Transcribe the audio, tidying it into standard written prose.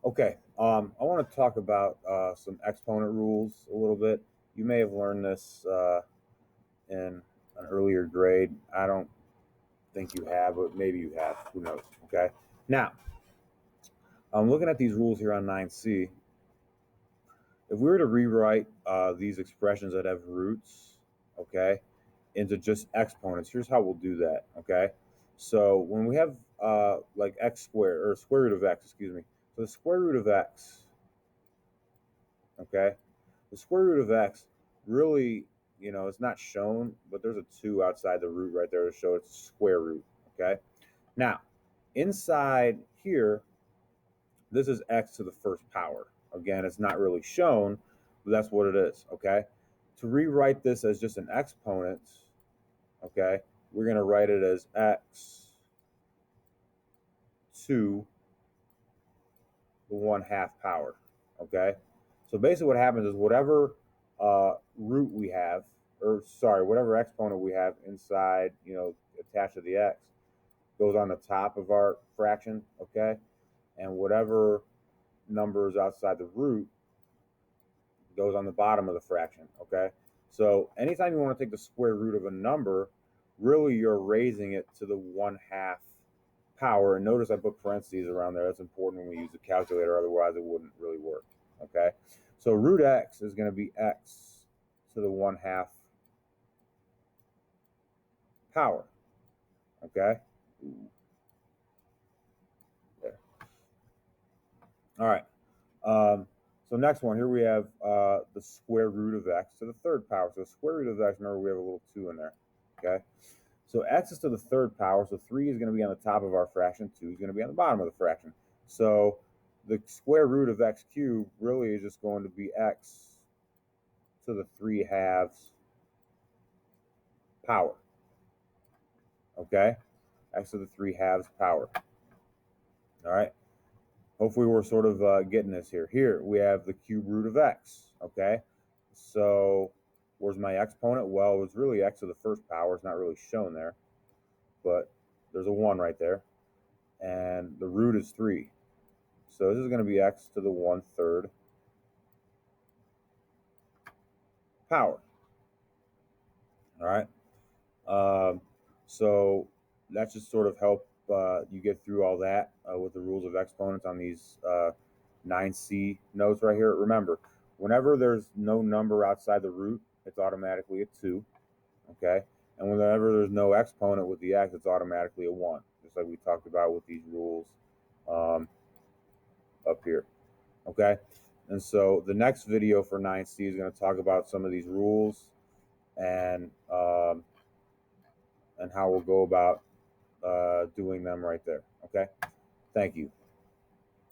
Okay, I want to talk about some exponent rules a little bit. You may have learned this in an earlier grade. I don't think you have, but maybe you have. Who knows? Okay. Now, I'm looking at these rules here on 9C. If we were to rewrite these expressions that have roots, okay, into just exponents, here's how we'll do that. Okay. So when we have like x squared or square root of x, excuse me. So the square root of x, okay, the square root of x really, it's not shown, but there's a 2 outside the root right there to show it's a square root. Okay. Now, inside here, this is x to the first power. Again, it's not really shown, but that's what it is. Okay. To rewrite this as just an exponent, okay, we're going to write it as x to the 1/2 power. Okay. So basically, what happens is whatever root we have, or sorry, whatever exponent we have inside, attached to the x, goes on the top of our fraction. Okay. And whatever number is outside the root goes on the bottom of the fraction. Okay. So anytime you want to take the square root of a number, really you're raising it to the 1/2 power. And notice I put parentheses around there. That's important when we use the calculator, otherwise it wouldn't really work. Okay. So root x is going to be x to the 1/2 power. Okay. There. All right. So next one, here we have the square root of x to the third power. So square root of x, remember we have a little 2 in there. Okay. So x is to the third power. So 3 is going to be on the top of our fraction. 2 is going to be on the bottom of the fraction. So the square root of x cubed really is just going to be x to the 3/2 power. Okay. X to the 3/2 power. All right. Hopefully we're sort of getting this here. Here we have the cube root of x. Okay. So where's my exponent? Well, it was really x to the first power. It's not really shown there, but there's a 1 right there. And the root is 3. So this is going to be x to the 1/3 power. All right. So that should sort of help you get through all that with the rules of exponents on these 9C notes right here. Remember, whenever there's no number outside the root, it's automatically a 2. Okay. And whenever there's no exponent with the x, it's automatically a 1, just like we talked about with these rules um, up here. Okay. And so the next video for 9C is going to talk about some of these rules and and how we'll go about doing them right there. Okay. Thank you.